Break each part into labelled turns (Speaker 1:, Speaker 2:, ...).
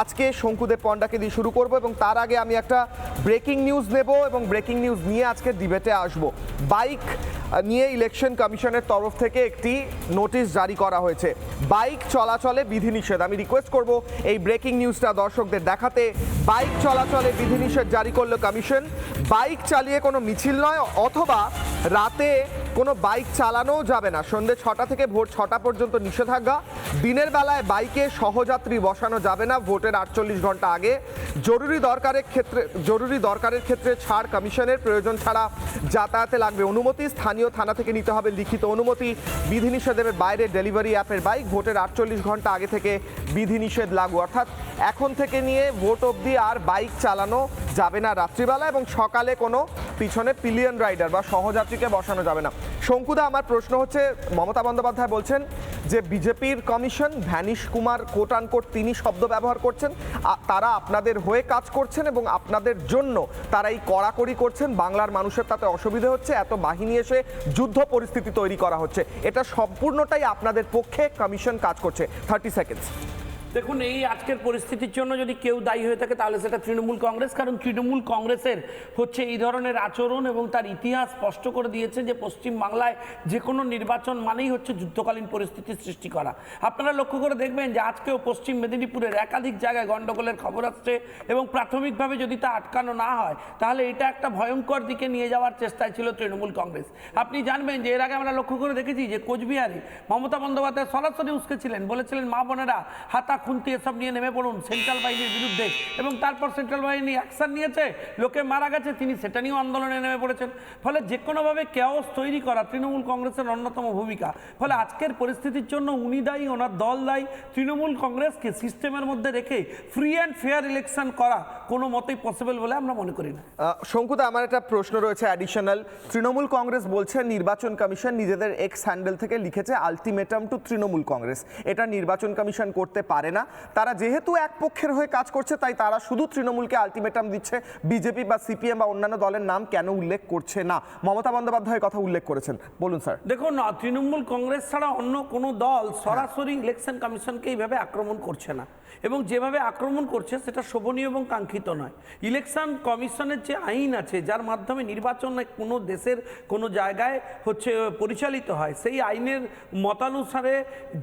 Speaker 1: আজকে শঙ্কুদেব পণ্ডাকে দিয়ে শুরু করব এবং তার আগে আমি একটা ব্রেকিং নিউজ নেব এবং ব্রেকিং নিউজ নিয়ে আজকে ডিবেটে আসব। বাইক নিয়ে ইলেকশন কমিশনের তরফ থেকে একটি নোটিশ জারি করা হয়েছে। বাইক চলাচলে বিধিনিষেধ। আমি রিকোয়েস্ট করব এই ব্রেকিং নিউজটা দর্শকদের দেখাতে। বাইক চলাচলে বিধিনিষেধ জারি করলো কমিশন। বাইক চালিয়ে কোনো মিছিল নয় অথবা রাতে কোনো বাইক চালানোও যাবে না। সন্ধ্যে 6টা থেকে ভোর 6টা পর্যন্ত নিষেধাজ্ঞা। দিনের বেলায় বাইকে সহযাত্রী বসানো যাবে না ভোটের 48 ঘন্টা আগে। জরুরি দরকারের ক্ষেত্রে ছাড় কমিশনের। প্রয়োজন ছাড়া যাতায়াতে লাগবে অনুমতি। স্থানীয় থানা থেকে নিতে হবে লিখিত অনুমতি। বিধিনিষেধের বাইরে ডেলিভারি অ্যাপের বাইক। ভোটের 48 ঘন্টা আগে থেকে বিধিনিষেধ লাগু। অর্থাৎ এখন থেকে নিয়ে ভোট অবধি আর বাইক চালানো যাবে না রাত্রিবেলা, এবং সকালে কোনো পিছনে পিলিয়ন রাইডার বা সহযাত্রীকে বসানো যাবে না। শঙ্কুদা, আমার প্রশ্ন হচ্ছে, মমতা বন্দ্যোপাধ্যায় বলছেন যে বিজেপির commission, vanish Kumar coat unquote তিনি শব্দ ব্যবহার করছেন, তারা আপনাদের হয়ে কাজ করছেন এবং আপনাদের জন্য তারা এই কড়াকড়ি করছেন। বাংলার মানুষের তাতে অসুবিধা হচ্ছে, এত বাহিনী এসে যুদ্ধ পরিস্থিতি তৈরি করা হচ্ছে। এটা সম্পূর্ণটাই আপনাদের পক্ষে কমিশন কাজ করছে। 30 সেকেন্ডস।
Speaker 2: দেখুন, এই আজকের পরিস্থিতির জন্য যদি কেউ দায়ী হয়ে থাকে তাহলে সেটা তৃণমূল কংগ্রেস। কারণ তৃণমূল কংগ্রেসের হচ্ছে এই ধরনের আচরণ, এবং তার ইতিহাস স্পষ্ট করে দিয়েছে যে পশ্চিম বাংলায় যে কোনো নির্বাচন মানেই হচ্ছে যুদ্ধকালীন পরিস্থিতির সৃষ্টি করা। আপনারা লক্ষ্য করে দেখবেন যে আজকেও পশ্চিম মেদিনীপুরের একাধিক জায়গায় গণ্ডগোলের খবর আসছে, এবং প্রাথমিকভাবে যদি তা আটকানো না হয় তাহলে এটা একটা ভয়ঙ্কর দিকে নিয়ে যাওয়ার চেষ্টায় ছিল তৃণমূল কংগ্রেস। আপনি জানবেন যে এর আগে আমরা লক্ষ্য করে দেখেছি যে কোচবিহারে মমতা বন্দ্যোপাধ্যায় সরাসরি উস্কেছিলেন, বলেছিলেন মা বোনেরা হাতা খুন্তি এসব নিয়ে নেমে পড়ুন সেন্ট্রাল বাহিনীর বিরুদ্ধে, এবং তারপর সেন্ট্রাল বাহিনী অ্যাকশন নিয়েছে, লোকে মারা গেছে, তিনি সেটা নিয়েও আন্দোলনে নেমে পড়েছেন। ফলে যে কোনোভাবে কেওস তৈরি করা তৃণমূল কংগ্রেসের অন্যতম ভূমিকা। ফলে আজকের পরিস্থিতির জন্য উনি দায়ী, ওনার দল দায়ী। তৃণমূল কংগ্রেসকে সিস্টেমের মধ্যে রেখে ফ্রি অ্যান্ড ফেয়ার ইলেকশন করা কোনো মতেই পসিবল বলে আমরা মনে করি না।
Speaker 1: শঙ্কুদা, আমার একটা প্রশ্ন রয়েছে অ্যাডিশনাল। তৃণমূল কংগ্রেস বলছে নির্বাচন কমিশন নিজেদের এক্স হ্যান্ডেল থেকে লিখেছে আলটিমেটাম টু তৃণমূল কংগ্রেস। এটা নির্বাচন কমিশন করতে পারে না। তারা যেহেতু এক পক্ষের হয়ে কাজ করছে তাই তারা শুধু তৃণমূলকে আলটিমেটাম দিচ্ছে। বিজেপি বা সিপিএম বা অন্যান্য দলের নাম কেন উল্লেখ করছে না? মমতা বন্দ্যোপাধ্যায়ের কথা উল্লেখ করেছেন, বলুন স্যার।
Speaker 2: দেখুন, তৃণমূল কংগ্রেস ছাড়া অন্য কোনো দল সরাসরি ইলেকশন কমিশনকে এইভাবে আক্রমণ করছে না, এবং যেভাবে আক্রমণ করছে সেটা শোভনীয় এবং কাঙ্ক্ষিত নয়। ইলেকশন কমিশনের যে আইন আছে যার মাধ্যমে নির্বাচন কোনো দেশের কোনো জায়গায় হচ্ছে পরিচালিত হয়, সেই আইনের মতানুসারে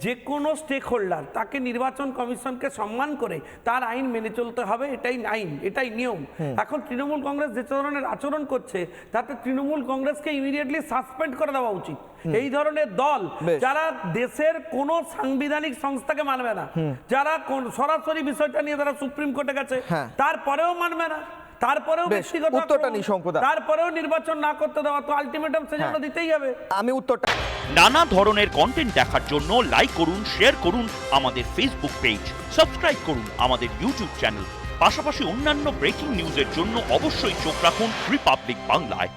Speaker 2: যে কোনো স্টেক হোল্ডার তাকে নির্বাচন কমিশনকে সম্মান করে তার আইন মেনে চলতে হবে। এটাই আইন, এটাই নিয়ম। এখন তৃণমূল কংগ্রেস যে ধরনের আচরণ করছে তাতে তৃণমূল কংগ্রেসকে ইমিডিয়েটলি সাসপেন্ড করে দেওয়া উচিত। এই ধরনের দল যারা দেশের কোনো সাংবিধানিক সংস্থাকে মানবে না, যারা সরাসরি বিষয়টা নিয়ে তারা সুপ্রিম কোর্টে গেছে, তারপরেও মানবে না, তারপরেও ব্যক্তিগত তারপরেও নির্বাচন না করতে দেওয়া, তো আলটিমেটাম সেজন্য দিতেই হবে।
Speaker 1: আমি উত্তরটা,
Speaker 3: নানা ধরনের কন্টেন্ট দেখার জন্য লাইক করুন, শেয়ার করুন আমাদের ফেসবুক পেজ, সাবস্ক্রাইব করুন আমাদের ইউটিউব চ্যানেল। পাশাপাশি অন্যান্য ব্রেকিং নিউজের জন্য অবশ্যই চোখ রাখুন রিপাবলিক বাংলায়।